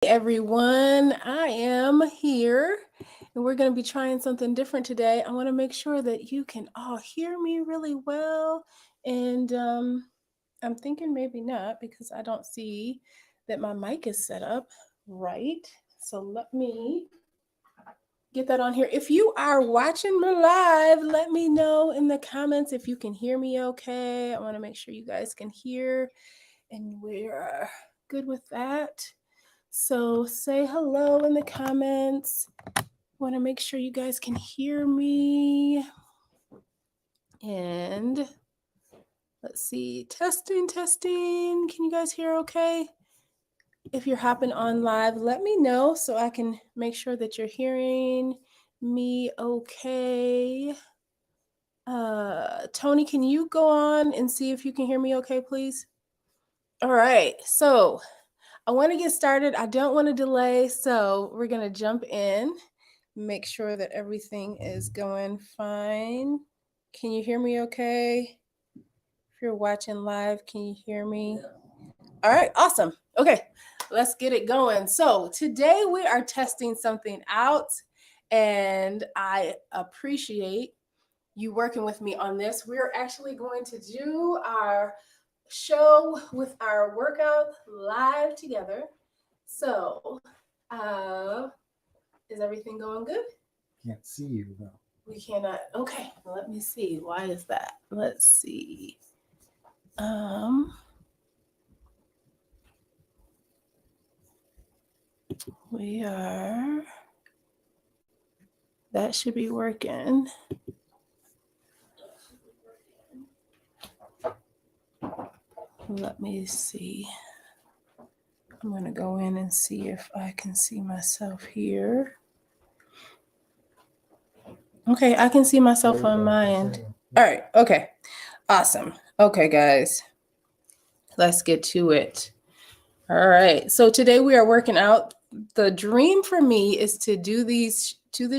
Everyone, I am here and we're going to be trying something different today. I want to make sure that you can all hear me really well. And I'm thinking maybe not because I don't see that my mic is set up right. So let me get that on here. If you are watching me live, let me know in the comments if you can hear me okay. I want to make sure you guys can hear and we're good with that. So say hello in the comments. Want to make sure you guys can hear me. And let's see, testing. Can you guys hear okay? If you're hopping on live, let me know so I can make sure that you're hearing me okay. Tony, can you go on and see if you can hear me okay, please? All right, so I want to get started. I don't want to delay, so we're going to jump in. Make sure that everything is going fine. Can you hear me okay? If you're watching live, can you hear me? All right, awesome. Okay, let's get it going. So today we are testing something out, and I appreciate you working with me on this. We're actually going to do our show with our workout live together. So, is everything going good? Can't see you though. We cannot. Okay, let me see. Why is that? Let's see. Um, we are. That should be working. Let me see. I'm going to go in and see if I can see myself here. Okay, I can see myself on my end. All right, okay. Awesome. Okay, guys. Let's get to it. All right. So today we are working out. The dream for me is to do this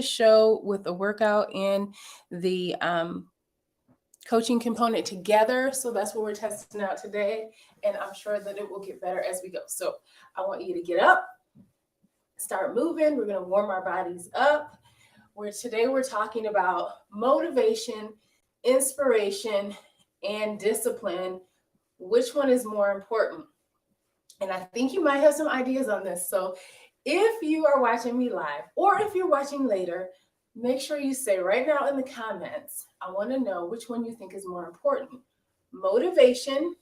show with the workout and the coaching component together. So that's what we're testing out today. And I'm sure that it will get better as we go. So I want you to get up, start moving. We're going to warm our bodies up. Today we're talking about motivation, inspiration, and discipline. Which one is more important? And I think you might have some ideas on this. So if you are watching me live or if you're watching later, make sure you say right now in the comments, I want to know which one you think is more important: motivation,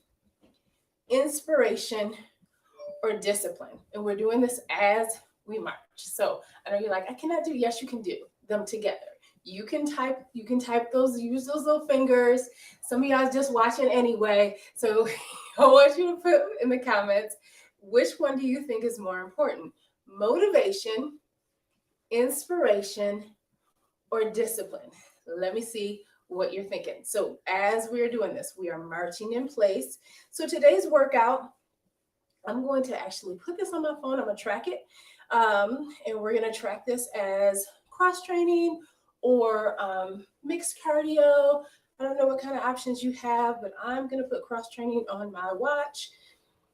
inspiration, or discipline. And we're doing this as we march. So I know you're like, I cannot do. Yes, you can do them together. You can type those, use those little fingers. Some of y'all just watching anyway. So I want you to put in the comments, which one do you think is more important? Motivation, inspiration, or discipline? Let me see what you're thinking. So as we're doing this, we are marching in place. So today's workout, I'm going to actually put this on my phone. I'm going to track it. And we're going to track this as cross training or mixed cardio. I don't know what kind of options you have, but I'm going to put cross training on my watch.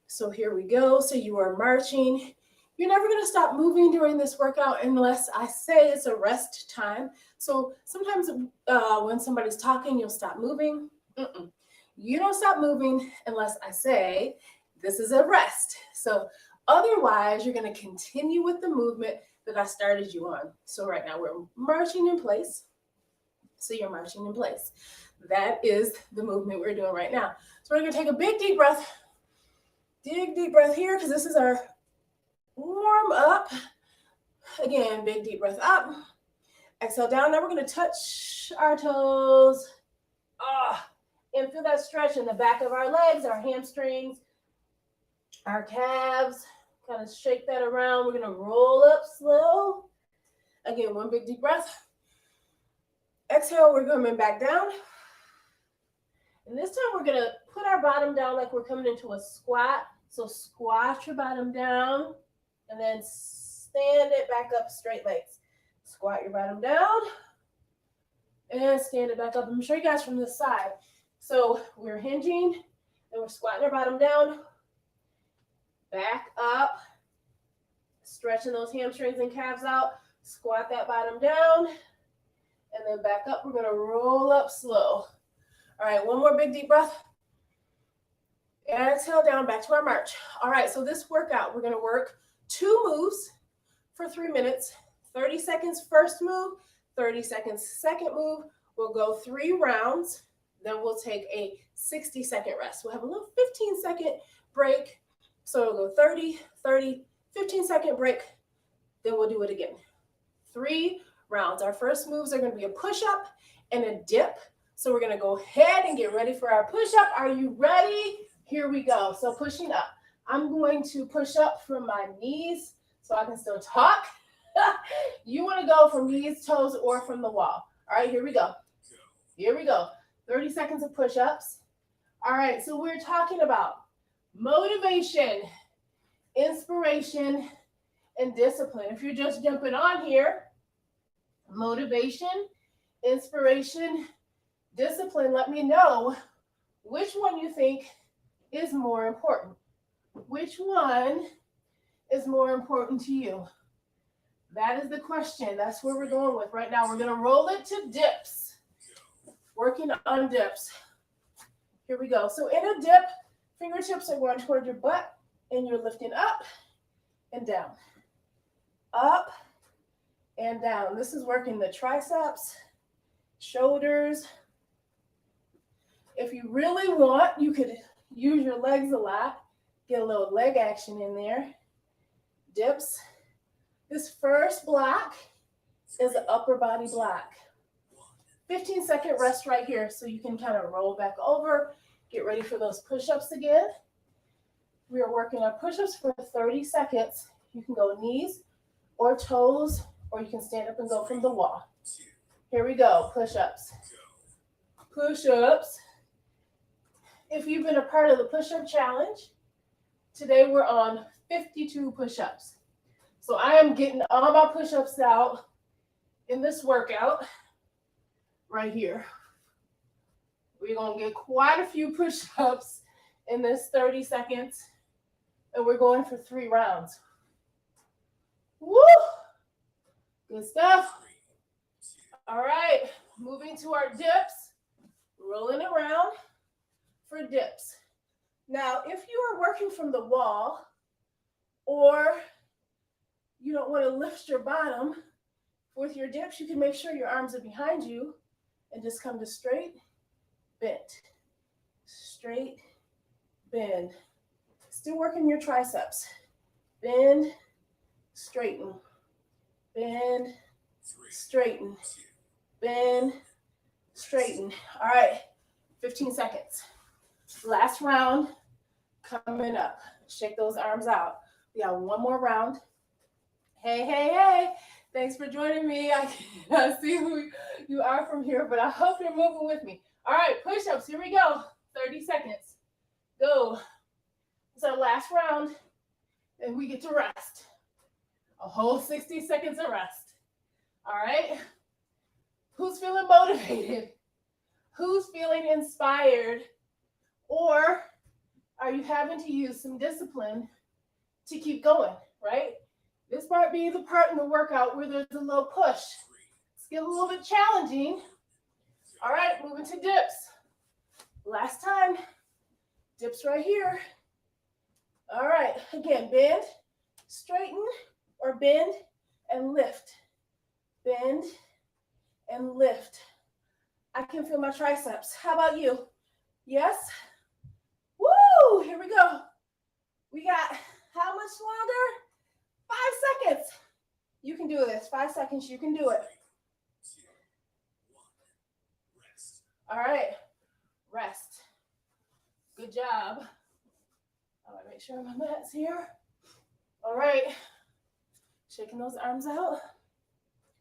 So here we go. So you are marching. You're never going to stop moving during this workout unless I say it's a rest time. So sometimes when somebody's talking, you'll stop moving. You don't stop moving unless I say this is a rest. So otherwise, you're going to continue with the movement that I started you on. So right now we're marching in place. So you're marching in place. That is the movement we're doing right now. So we're going to take a big deep breath. Dig deep breath here because this is our warm up. Again, big deep breath up. Exhale down. Now we're going to touch our toes. And feel that stretch in the back of our legs, our hamstrings, our calves. Kind of shake that around. We're going to roll up slow. Again, one big deep breath. Exhale, we're coming back down. And this time we're going to put our bottom down like we're coming into a squat. So squat your bottom down and then stand it back up, straight legs. Squat your bottom down and stand it back up. I'm sure you guys from this side. So we're hinging and we're squatting our bottom down, back up, Stretching those hamstrings and calves out. Squat that bottom down. And then back up. We're going to roll up slow. All right, one more big deep breath. Exhale down, back to our march. All right, so this workout, we're going to work 2 moves for 3 minutes. 30 seconds first move, 30 seconds second move. We'll go 3 rounds. Then we'll take a 60-second rest. We'll have a little 15-second break. So we'll go 30, 30, 15-second break. Then we'll do it again. 3 rounds. Our first moves are going to be a push-up and a dip. So we're going to go ahead and get ready for our push-up. Are you ready? Here we go. So pushing up. I'm going to push up from my knees so I can still talk. You want to go from knees, toes, or from the wall. All right, here we go. Here we go. 30 seconds of push-ups. All right, so we're talking about motivation, inspiration, and discipline. If you're just jumping on here, motivation, inspiration, discipline, let me know which one you think is more important. Which one is more important to you? That is the question. That's where we're going with right now. We're going to roll it to dips. Working on dips. Here we go. So in a dip, fingertips are going toward your butt and you're lifting up and down. Up and down. This is working the triceps, shoulders. If you really want, you could use your legs a lot. Get a little leg action in there. Dips. This first block is an upper body block. 15-second rest right here so you can kind of roll back over. Get ready for those push-ups again. We are working on push-ups for 30 seconds. You can go knees or toes, or you can stand up and go from the wall. Here we go, push-ups. Push-ups. If you've been a part of the push-up challenge, today we're on 52 push-ups. So I am getting all my push-ups out in this workout right here. We're going to get quite a few push-ups in this 30 seconds, and we're going for 3 rounds. Woo! Good stuff. All right, moving to our dips, rolling around for dips. Now, if you are working from the wall or you don't want to lift your bottom with your dips, you can make sure your arms are behind you and just come to straight, bend, straight, bend. Still working your triceps. Bend, straighten, bend, straighten, bend, straighten. All right, 15 seconds. Last round coming up. Shake those arms out. We got one more round. Hey, hey, hey. Thanks for joining me. I can't see who you are from here, but I hope you're moving with me. All right, push-ups. Here we go. 30 seconds. Go. It's our last round, and we get to rest. A whole 60 seconds of rest. All right? Who's feeling motivated? Who's feeling inspired? Or are you having to use some discipline to keep going, right? This might be the part in the workout where there's a little push. It's getting a little bit challenging. All right, moving to dips. Last time, dips right here. All right, again, bend, straighten, or bend and lift. Bend and lift. I can feel my triceps. How about you? Yes? Woo! Here we go. We got how much longer? 5 seconds. You can do this. 5 seconds. You can do it. All right. Rest. Good job. I want to make sure my mat's here. All right. Shaking those arms out.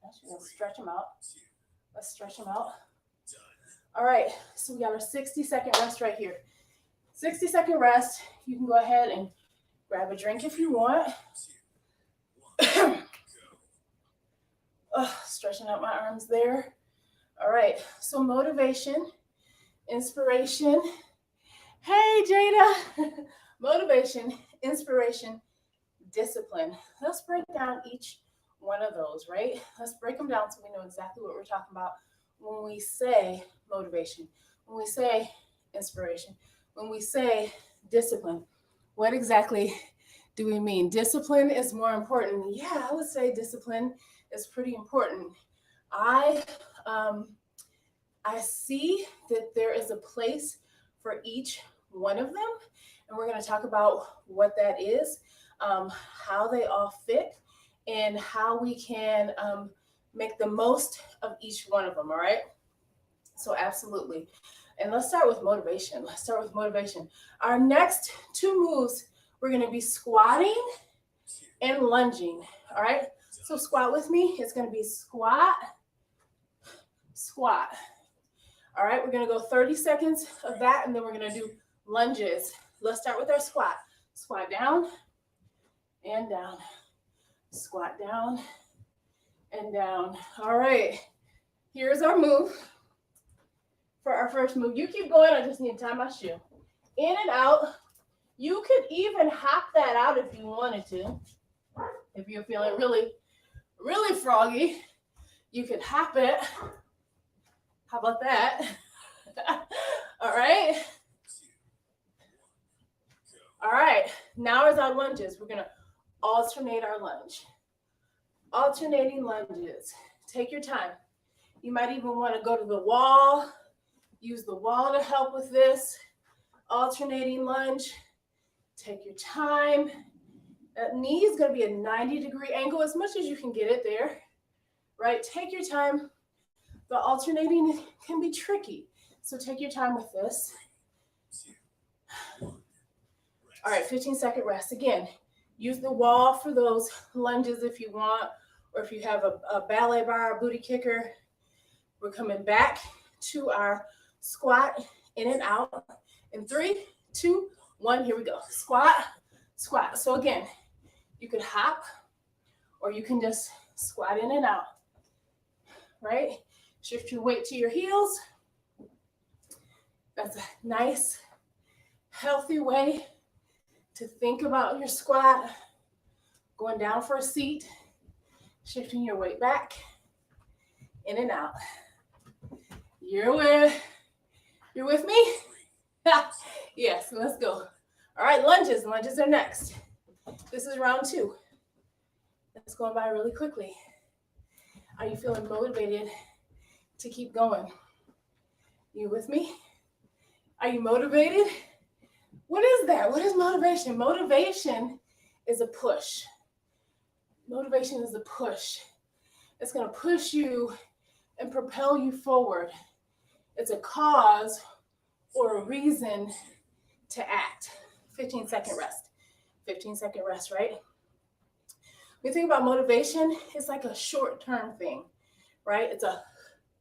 Actually, let's stretch them out. Let's stretch them out. All right. So we got our 60-second rest right here. 60-second rest. You can go ahead and grab a drink if you want. Stretching out my arms there. All right, so motivation, inspiration. Hey, Jada. Motivation, inspiration, discipline. Let's break down each one of those, right? Let's break them down so we know exactly what we're talking about when we say motivation, when we say inspiration, when we say discipline. What exactly do we mean? Discipline is more important. Yeah, I would say discipline is pretty important. I um, I see that there is a place for each one of them, and we're going to talk about what that is, how they all fit, and how we can make the most of each one of them. All right. So, absolutely. And let's start with motivation. Let's start with motivation. Our next two moves, we're going to be squatting and lunging. All right. So, squat with me. It's going to be squat, squat. All right, we're gonna go 30 seconds of that, and then we're gonna do lunges. Let's start with our squat. Squat down and down. Squat down and down. All right, here's our move for our first move. You keep going, I just need to tie my shoe. In and out. You could even hop that out if you wanted to. If you're feeling really, really froggy, you could hop it. How about that? All right. All right. Now is our lunges. We're going to alternate our lunge. Alternating lunges. Take your time. You might even want to go to the wall. Use the wall to help with this. Alternating lunge. Take your time. That knee is going to be a 90-degree angle as much as you can get it there. Right? Take your time. The alternating can be tricky, so take your time with this. All right, 15-second rest. Again, use the wall for those lunges if you want, or if you have a ballet bar, a booty kicker. We're coming back to our squat, in and out. In 3, 2, 1, here we go. Squat, squat. So again, you could hop, or you can just squat in and out, right? Shift your weight to your heels. That's a nice, healthy way to think about your squat. Going down for a seat, shifting your weight back, in and out. You're with me? Yes, let's go. All right, lunges. Lunges are next. This is round 2. It's going by really quickly. Are you feeling motivated to keep going? You with me? Are you motivated? What is that? What is motivation? Motivation is a push. Motivation is a push. It's going to push you and propel you forward. It's a cause or a reason to act. 15-second rest. 15-second rest, right? When you think about motivation, it's like a short-term thing, right? It's a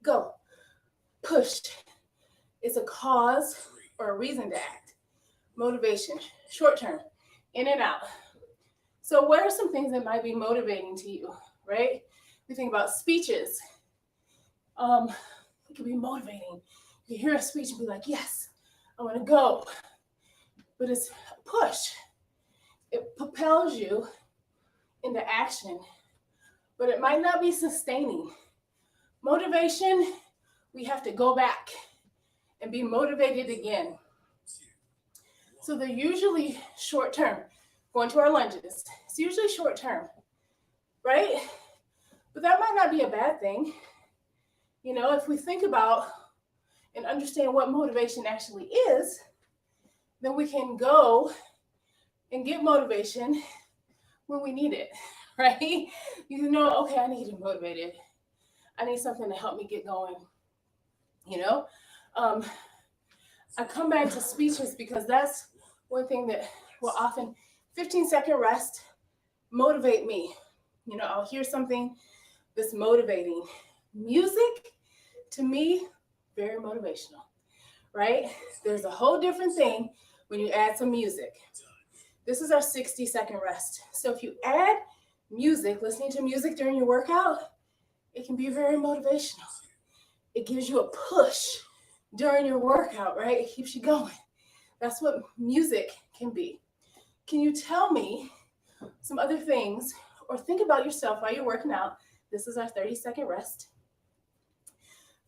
go, push. It's a cause or a reason to act. Motivation, short term, in and out. So what are some things that might be motivating to you, right? We think about speeches. It can be motivating. You hear a speech and be like, yes, I want to go. But it's a push. It propels you into action, but it might not be sustaining. Motivation, we have to go back and be motivated again. So they're usually short term. Going to our lunges, it's usually short term, right? But that might not be a bad thing. You know, if we think about and understand what motivation actually is, then we can go and get motivation when we need it, right? You know, okay, I need to be motivated. I need something to help me get going, you know? I come back to speeches because that's one thing that will often, 15-second rest, motivate me. You know, I'll hear something that's motivating. Music, to me, very motivational, right? There's a whole different thing when you add some music. This is our 60-second rest. So if you add music, listening to music during your workout, it can be very motivational. It gives you a push during your workout, right? It keeps you going. That's what music can be. Can you tell me Some other things, or think about yourself while you're working out. This is our 30-second rest.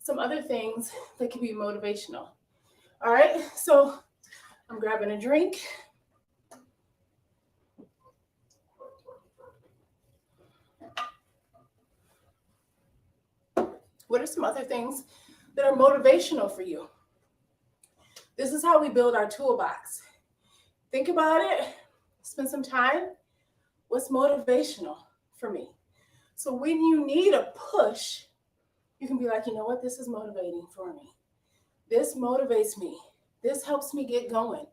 Some other things that can be motivational. All right, so I'm grabbing a drink. What are some other things that are motivational for you? This is how we build our toolbox. Think about it, spend some time. What's motivational for me? So when you need a push, you can be like, you know what, this is motivating for me. This motivates me. This helps me get going.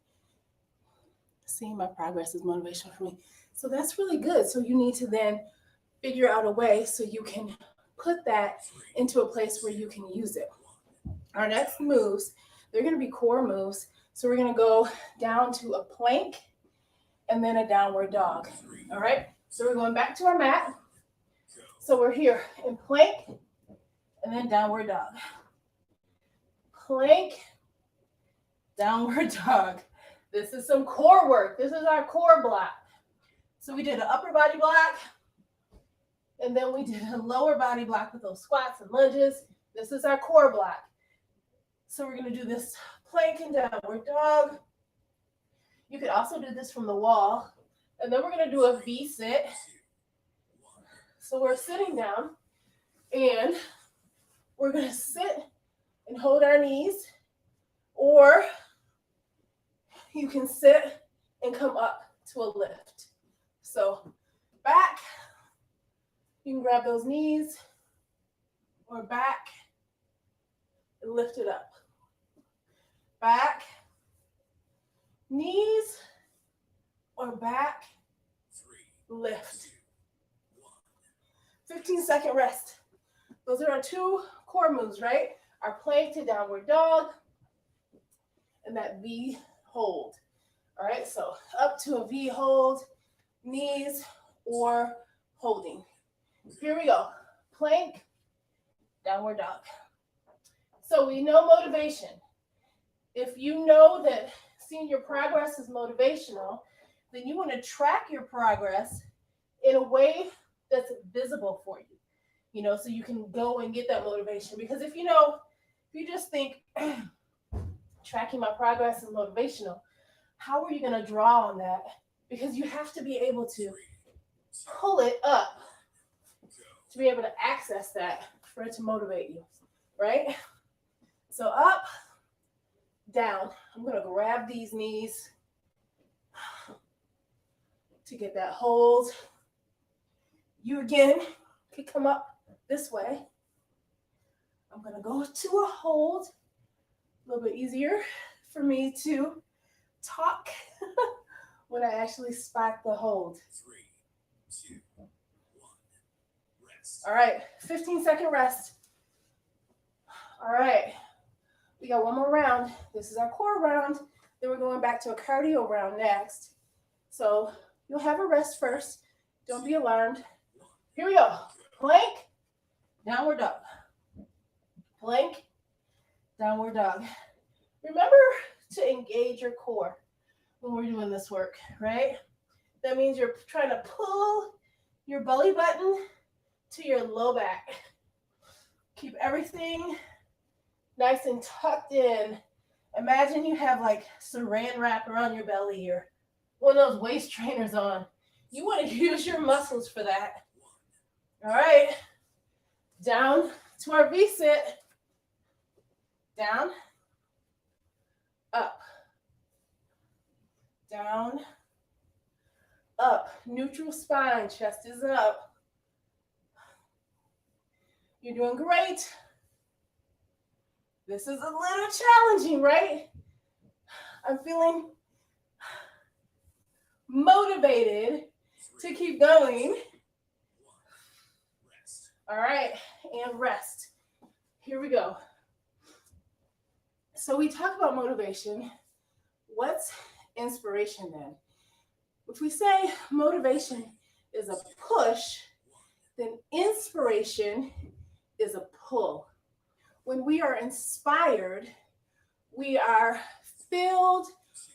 Seeing my progress is motivational for me. So that's really good. So you need to then figure out a way so you can put that into a place where you can use it. Our next moves, they're going to be core moves. So we're going to go down to a plank and then a downward dog. All right. So we're going back to our mat. So we're here in plank and then downward dog. Plank, downward dog. This is some core work. This is our core block. So we did an upper body block, and then we did a lower body block with those squats and lunges. This is our core block. So we're going to do this plank and downward dog. You could also do this from the wall. And then we're going to do a V sit. So we're sitting down, and we're going to sit and hold our knees, or you can sit and come up to a lift. So back, you can grab those knees, or back and lift it up. Back, knees, or back, lift. 15-second rest. Those are our two core moves, right? Our plank to downward dog and that V hold. All right, so up to a V hold, knees or holding. Here we go. Plank, downward dog. So we know motivation. If you know that seeing your progress is motivational, then you want to track your progress in a way that's visible for you, you know, so you can go and get that motivation. Because if you just think tracking my progress is motivational, how are you going to draw on that? Because you have to be able to pull it up to be able to access that for it to motivate you, right? So up, down. I'm going to grab these knees to get that hold. You again could come up this way. I'm going to go to a hold. A little bit easier for me to talk when I actually spot the hold. 3, 2, 1, rest. All right, 15-second rest. All right, we got one more round. This is our core round. Then we're going back to a cardio round next. So you'll have a rest first. Don't be alarmed. Here we go. Plank, downward dog. Plank, downward dog. Remember to engage your core when we're doing this work, right? That means you're trying to pull your belly button to your low back. Keep everything nice and tucked in. Imagine you have like saran wrap around your belly or one of those waist trainers on. You want to use your muscles for that. All right, down to our V-sit. Down, up, down, up. Neutral spine, chest is up. You're doing great. This is a little challenging, right? I'm feeling motivated to keep going. All right, and rest. Here we go. So we talk about motivation. What's inspiration then? If we say motivation is a push, then inspiration is a pull. When we are inspired, we are filled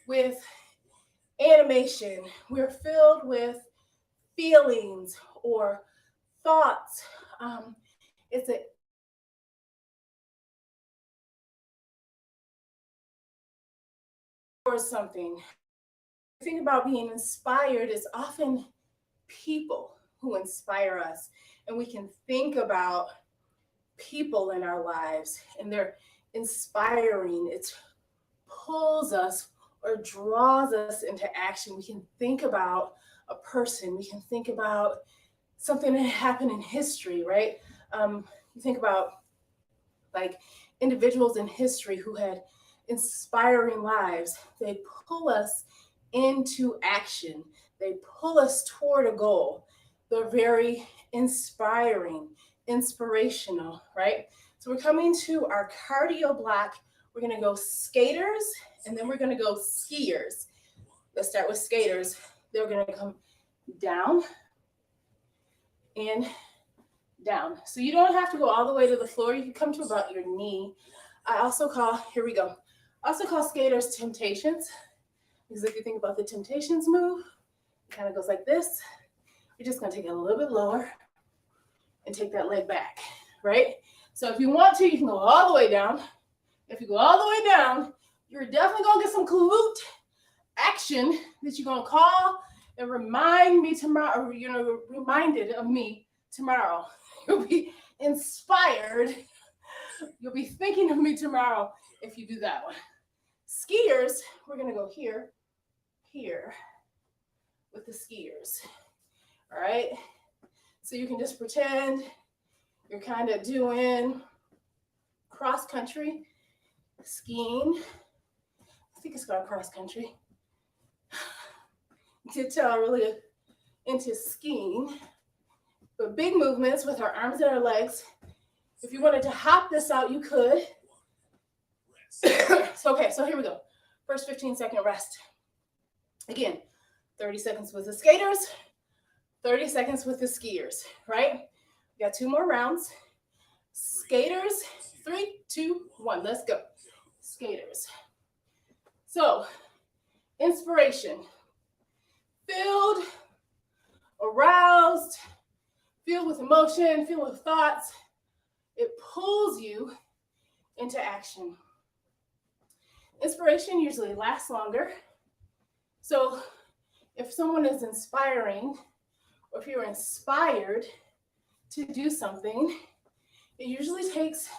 with animation. We're filled with feelings or thoughts. It's a or something. Think about being inspired is often people who inspire us, and we can think about people in our lives and they're inspiring. It pulls us or draws us into action. We can think about a person, we can think about something that happened in history, right? You think about like individuals in history who had inspiring lives. They pull us into action, they pull us toward a goal. They're very inspiring, inspirational, right? So we're coming to our cardio block. We're going to go skaters and then we're going to go skiers. Let's start with skaters. They're going to come down and down. So you don't have to go all the way to the floor. You can come to about your knee. I also call, here we go. I also call skaters temptations, because if you think about the temptations move, it kind of goes like this. You're just going to take it a little bit lower and take that leg back, right? So if you want to, you can go all the way down. If you go all the way down, you're definitely going to get some glute action that you're going to call and remind me tomorrow, or, reminded of me tomorrow. You'll be inspired. You'll be thinking of me tomorrow if you do that one. Skiers, we're going to go here with the skiers. All right. So you can just pretend you're kind of doing cross country skiing. I think it's called cross country. You can tell I'm really into skiing. But big movements with our arms and our legs. If you wanted to hop this out, you could. So here we go. First 15-second rest. Again, 30 seconds with the skaters, 30 seconds with the skiers, right? We got 2 more rounds. Skaters, 3, 2, 1, let's go. Skaters. So, inspiration. Filled, aroused, filled with emotion, filled with thoughts. It pulls you into action. Inspiration usually lasts longer. So if someone is inspiring, or if you're inspired to do something, it usually takes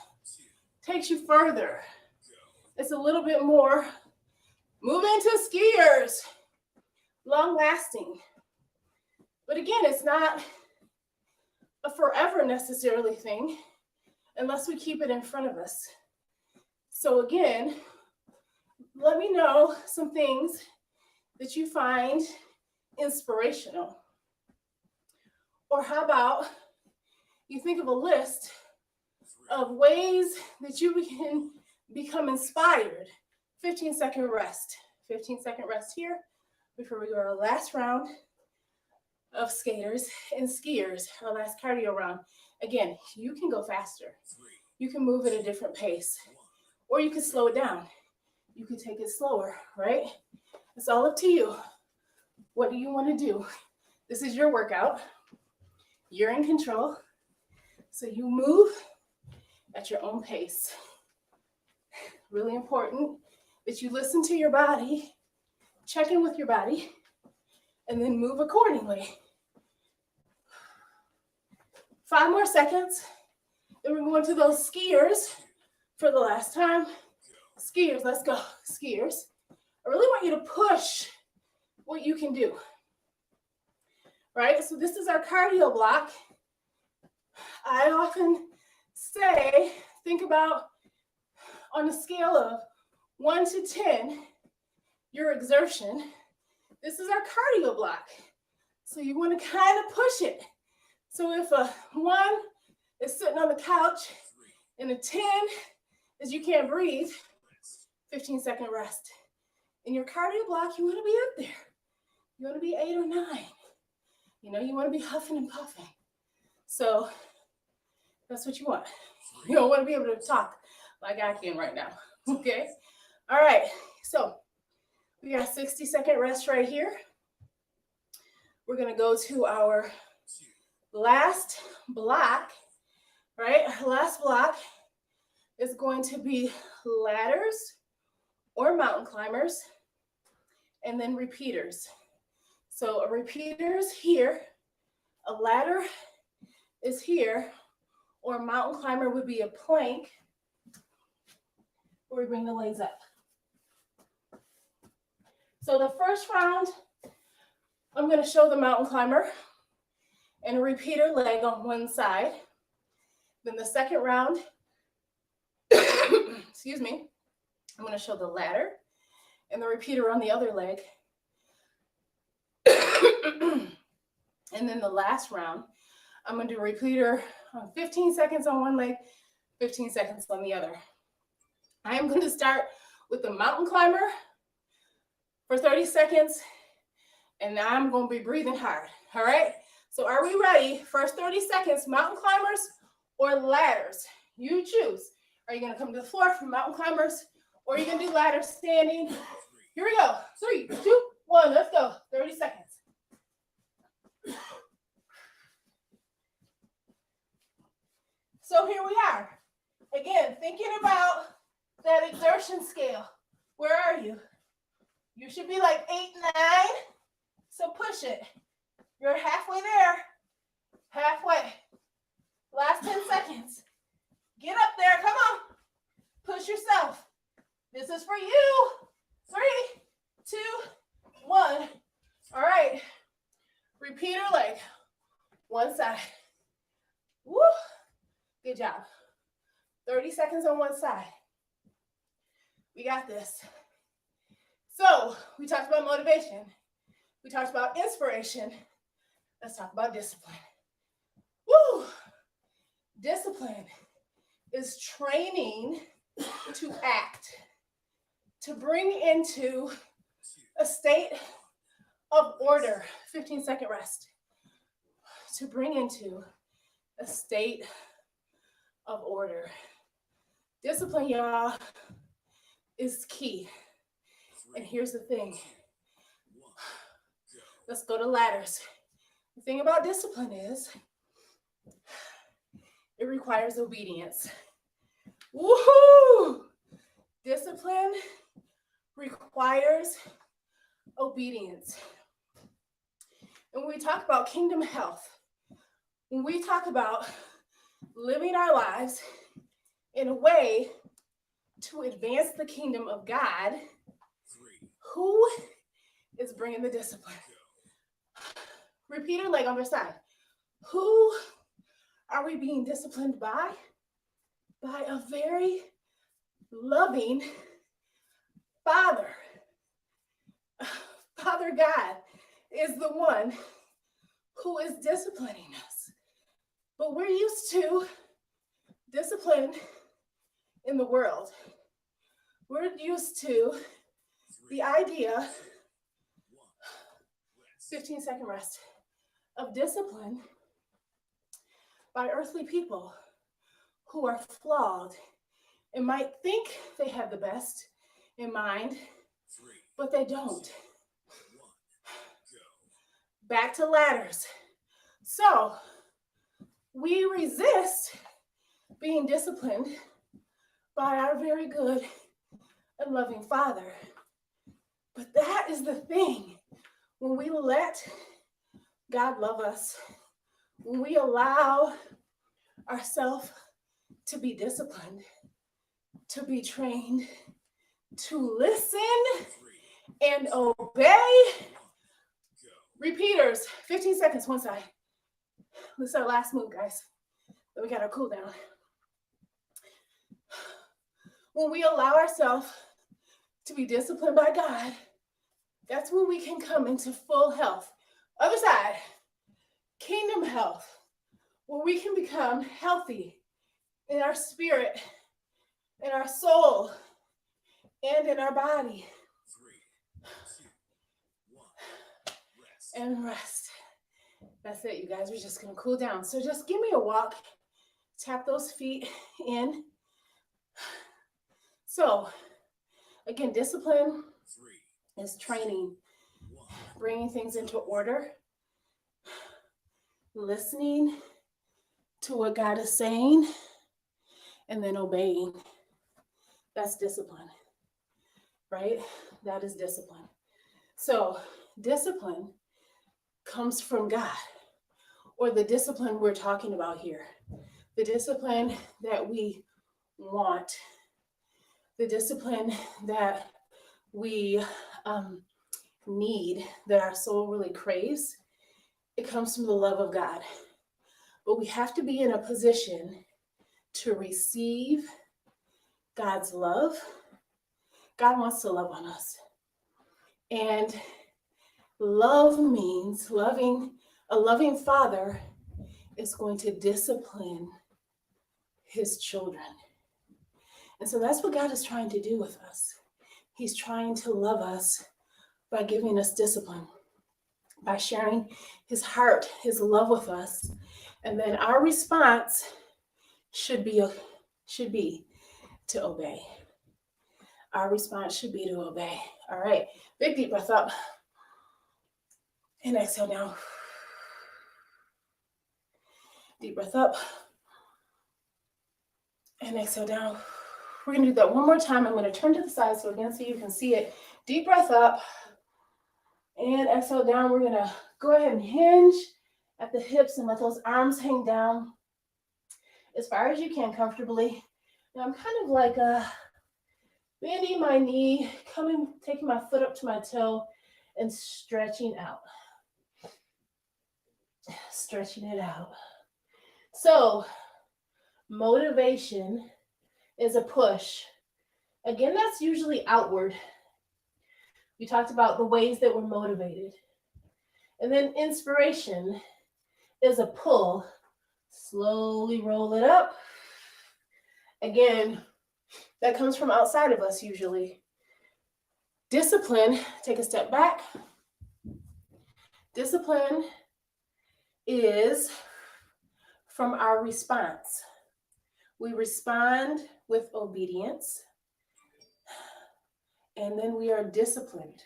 you further. It's a little bit more moving to skiers, long lasting. But again, it's not a forever necessarily thing unless we keep it in front of us. So again, let me know some things that you find inspirational. Or how about you think of a list of ways that you can become inspired. 15-second rest. 15-second rest here before we go to our last round of skaters and skiers, our last cardio round. Again, you can go faster. You can move at a different pace. Or you can slow it down. You can take it slower, right? It's all up to you. What do you want to do? This is your workout. You're in control. So you move at your own pace. Really important that you listen to your body, check in with your body, and then move accordingly. 5 more seconds. Then we're going to those skiers for the last time. Skiers, let's go. Skiers. I really want you to push what you can do. Right? So this is our cardio block. I often say, think about on a scale of 1 to 10, your exertion. This is our cardio block. So you want to kind of push it. So if a 1 is sitting on the couch and a 10 is you can't breathe, 15-second rest. In your cardio block, you want to be up there. You want to be 8 or 9. You want to be huffing and puffing. So that's what you want. You don't want to be able to talk like I can right now. Okay? All right. So we got 60-second rest right here. we're going to go to our last block, right? Our last block is going to be ladders or mountain climbers, and then repeaters. So a repeater is here, a ladder is here, or a mountain climber would be a plank where we bring the legs up. So the first round, I'm going to show the mountain climber and a repeater leg on one side. Then the second round, excuse me, I'm going to show the ladder and the repeater on the other leg. And then the last round, I'm going to do a repeater 15 seconds on one leg, 15 seconds on the other. I am going to start with the mountain climber for 30 seconds, and I'm going to be breathing hard, all right? So are we ready? First 30 seconds, mountain climbers or ladders? You choose. Are you going to come to the floor for mountain climbers, or are you going to do ladders standing? Here we go. 3, 2, 1, let's go. 30 seconds. So here we are. Again, thinking about that exertion scale. Where are you? You should be like 8, 9. So push it. You're halfway there. Halfway. Last 10 seconds. Get up there. Come on. Push yourself. This is for you. 3, 2, 1. All right. Repeater leg. One side. Woo. Good job. 30 seconds on one side. We got this. So we talked about motivation. We talked about inspiration. Let's talk about discipline. Woo! Discipline is training to act, to bring into a state of order. 15-second rest. To bring into a state of order. Discipline, y'all, is key. And here's the thing. Let's go to ladders. The thing about discipline is it requires obedience. Woohoo! Discipline requires obedience. And when we talk about kingdom health, when we talk about living our lives in a way to advance the kingdom of God, who is bringing the discipline? Repeater leg on their side. Who are we being disciplined by? By a very loving Father. Father God is the one who is disciplining us. But we're used to discipline in the world. We're used to the idea, 15-second rest, of discipline by earthly people who are flawed and might think they have the best in mind, but they don't. Back to ladders. So we resist being disciplined by our very good and loving Father. But that is the thing. When we let God love us, when we allow ourselves to be disciplined, to be trained, to listen and obey. Repeaters, 15 seconds, one side. This is our last move, guys. Then we got our cool down. When we allow ourselves to be disciplined by God, that's when we can come into full health. Other side, kingdom health, where we can become healthy in our spirit, in our soul, and in our body. 3, 2, 1, rest. And rest. That's it, you guys. We're just going to cool down. So just give me a walk. Tap those feet in. So, again, discipline is training, bringing things into order. listening to what God is saying and then obeying. That's discipline, right? That is discipline. So discipline comes from God, or the discipline we're talking about here, the discipline that we want, the discipline that we need, that our soul really craves. It comes from the love of God. But we have to be in a position to receive God's love. God wants to love on us. And love means a loving father is going to discipline his children. And so that's what God is trying to do with us. He's trying to love us by giving us discipline, by sharing his heart, his love with us. And then our response should be to obey. Our response should be to obey. All right, big deep breath up and exhale down. Deep breath up and exhale down. We're gonna do that one more time. I'm gonna turn to the side so you can see it. Deep breath up and exhale down. We're gonna go ahead and hinge at the hips and let those arms hang down as far as you can comfortably. Now I'm kind of like bending my knee, taking my foot up to my toe and stretching out. Stretching it out. So motivation is a push. Again, that's usually outward. We talked about the ways that we're motivated. And then inspiration is a pull. Slowly roll it up. Again, that comes from outside of us usually. Discipline, take a step back. Discipline is from our response. We respond with obedience, and then we are disciplined.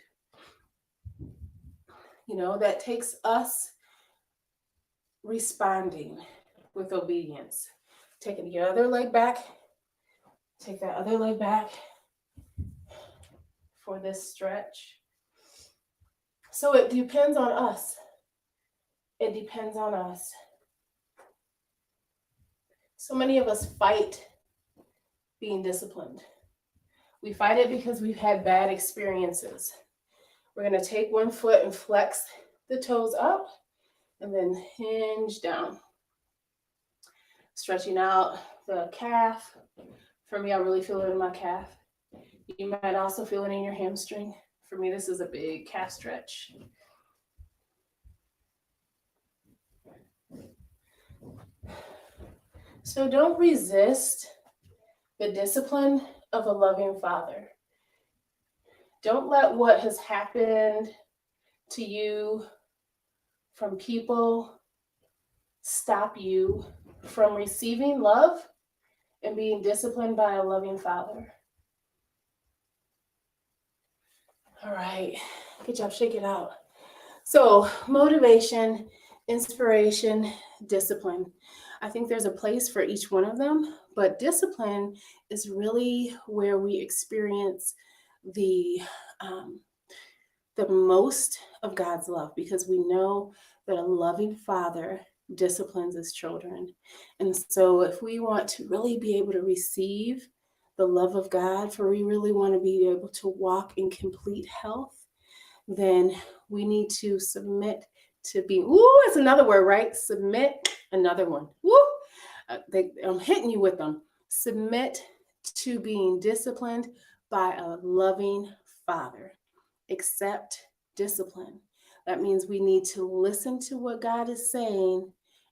That takes us responding with obedience. Taking your other leg back. Take that other leg back for this stretch. So it depends on us. It depends on us. So many of us fight being disciplined. We fight it because we've had bad experiences. We're going to take one foot and flex the toes up and then hinge down. Stretching out the calf. For me, I really feel it in my calf. You might also feel it in your hamstring. For me, this is a big calf stretch. So don't resist the discipline of a loving father. Don't let what has happened to you from people stop you from receiving love and being disciplined by a loving father. All right, good job, shake it out. So motivation, inspiration, discipline. I think there's a place for each one of them, but discipline is really where we experience the most of God's love, because we know that a loving father disciplines his children. And so if we want to really be able to receive the love of God, for we really want to be able to walk in complete health, then we need to submit to being, it's another word, right? Submit, another one. I'm hitting you with them. Submit to being disciplined by a loving father. Accept discipline. That means we need to listen to what God is saying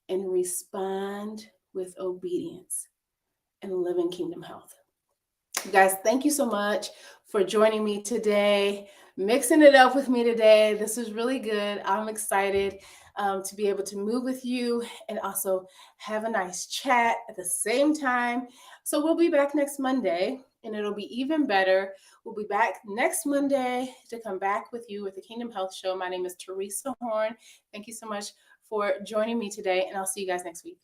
and respond with obedience and live in kingdom health. You guys, thank you so much for joining me today, mixing it up with me today. This is really good. I'm excited to be able to move with you and also have a nice chat at the same time. So we'll be back next Monday, and it'll be even better. We'll be back next Monday to come back with you with the Kingdom Health Show. My name is Teresa Horn. Thank you so much for joining me today, and I'll see you guys next week.